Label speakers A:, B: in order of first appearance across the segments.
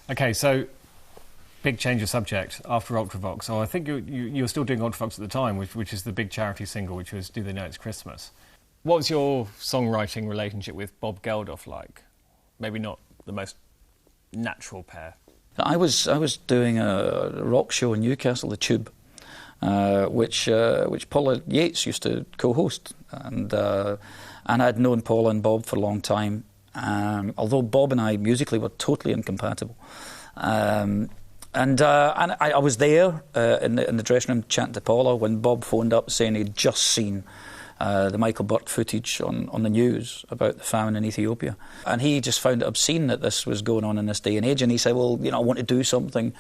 A: Okay, so big change of subject after Ultravox. So I think you were still doing Ultravox at the time, which is the big charity single, which was Do They Know It's Christmas. What was your songwriting relationship with Bob Geldof like? Maybe not the most natural pair.
B: I was doing a rock show in Newcastle, The Tube, which Paula Yates used to co-host, and I'd known Paula and Bob for a long time. Although Bob and I musically were totally incompatible, and I was there in the dressing room chatting to Paula when Bob phoned up saying he'd just seen the Michael Butt footage on the news about the famine in Ethiopia, and he just found it obscene that this was going on in this day and age. And he said, "Well, I want to do something.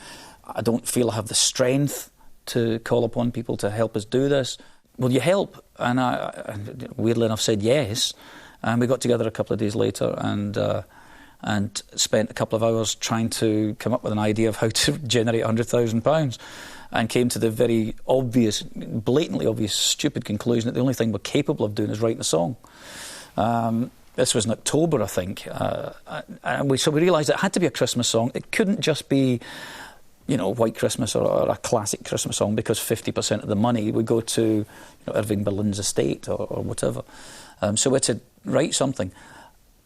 B: I don't feel I have the strength to call upon people to help us do this. Will you help?" And I weirdly enough said yes. And we got together a couple of days later and spent a couple of hours trying to come up with an idea of how to generate £100,000, and came to the very obvious, blatantly obvious, stupid conclusion that the only thing we're capable of doing is writing a song. This was in October, I think, and so we realised it had to be a Christmas song. It couldn't just be, White Christmas or a classic Christmas song, because 50% of the money would go to Irving Berlin's estate or whatever. So we had to write something.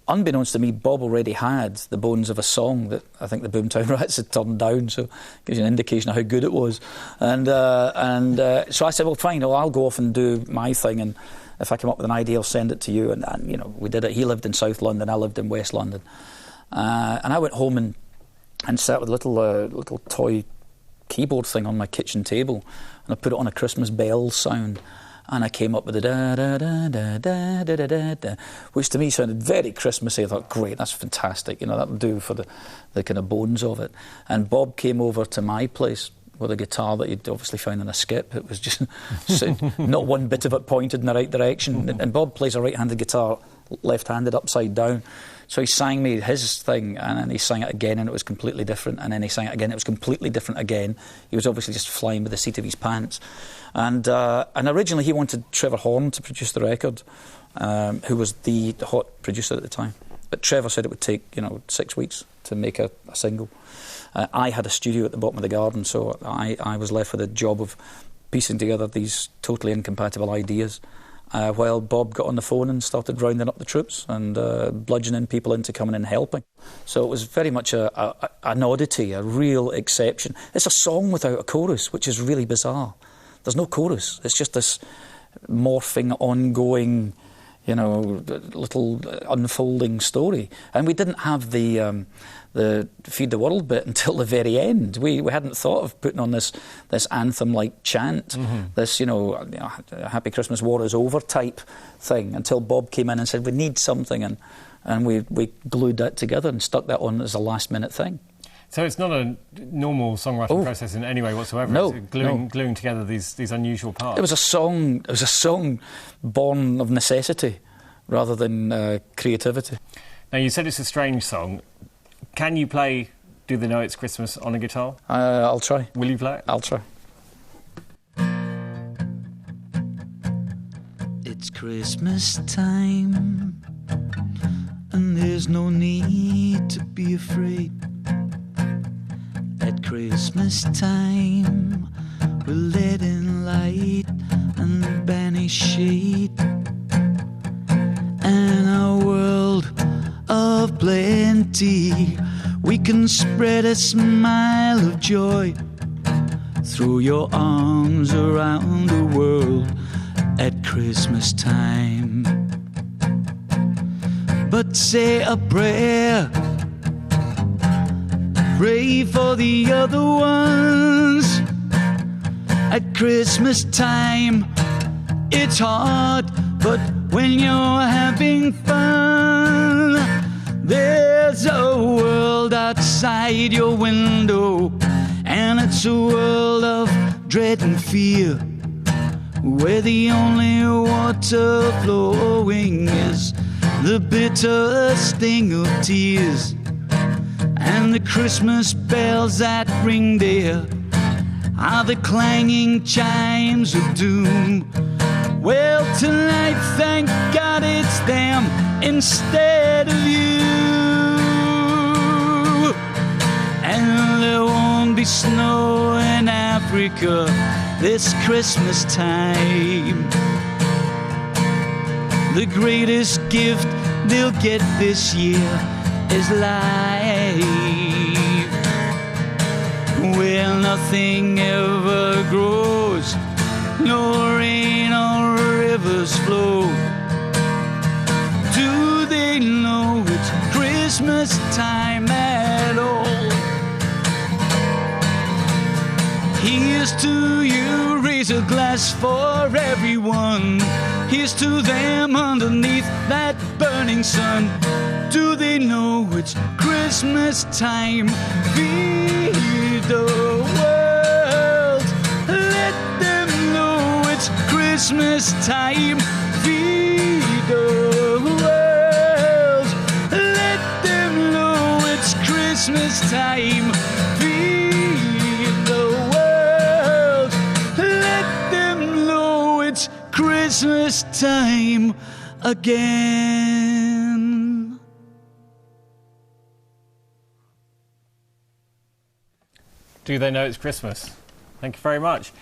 B: Unbeknownst to me, Bob already had the bones of a song that I think the Boomtown Rats had turned down, so it gives you an indication of how good it was. And so I said, well, fine, I'll go off and do my thing, and if I come up with an idea, I'll send it to you. And we did it. He lived in South London, I lived in West London. And I went home and sat with a little toy keyboard thing on my kitchen table, and I put it on a Christmas bell sound. And I came up with the da-da-da-da-da-da-da-da, which to me sounded very Christmassy. I thought, great, that's fantastic. That'll do for the kind of bones of it. And Bob came over to my place with a guitar that he'd obviously found in a skip. It was just not one bit of it pointed in the right direction. And Bob plays a right-handed guitar, left-handed, upside down. So he sang me his thing, and then he sang it again, and it was completely different. And then he sang it again, it was completely different again. He was obviously just flying by the seat of his pants. And originally he wanted Trevor Horn to produce the record, who was the hot producer at the time. But Trevor said it would take 6 weeks to make a single. I had a studio at the bottom of the garden, so I was left with the job of piecing together these totally incompatible ideas, while Bob got on the phone and started rounding up the troops and bludgeoning people into coming and helping. So it was very much an oddity, a real exception. It's a song without a chorus, which is really bizarre. There's no chorus. It's just this morphing, ongoing, little unfolding story. And we didn't have the Feed the World bit until the very end. We hadn't thought of putting on this anthem-like chant, this, Happy Christmas, War is Over type thing, until Bob came in and said, we need something, and we glued that together and stuck that on as a last-minute thing.
A: So it's not a normal songwriting process in any way whatsoever.
B: No,
A: it's gluing together these unusual parts.
B: It was a song born of necessity rather than creativity.
A: Now, you said it's a strange song. Can you play Do They Know It's Christmas on a guitar?
B: I'll try.
A: Will you play it?
B: I'll try. It's Christmas time, and there's no need to be afraid. At Christmas time, we're letting light and banish shade, and a world of plenty. We can spread a smile of joy. Throw your arms around the world at Christmas time. But say a prayer, pray for the other ones. At Christmas time, it's hard, but when you're having fun, there's a world outside your window, and it's a world of dread and fear, where the only water flowing is the bitter sting of tears. And the Christmas bells that ring there are the clanging chimes of doom. Well, tonight, thank God it's them instead of you.
C: And there won't be snow in Africa this Christmas time. The greatest gift they'll get this year is life, where nothing ever grows, no rain or rivers flow. Do they know it's Christmas time at all? Here's to you, raise a glass for everyone. Here's to them underneath that burning sun. Do they know it's Christmas time? Feed the world. Let them know it's Christmas time. Feed the world. Let them know it's Christmas time. Feed the world. Let them know it's Christmas time again.
A: Do they know it's Christmas? Thank you very much.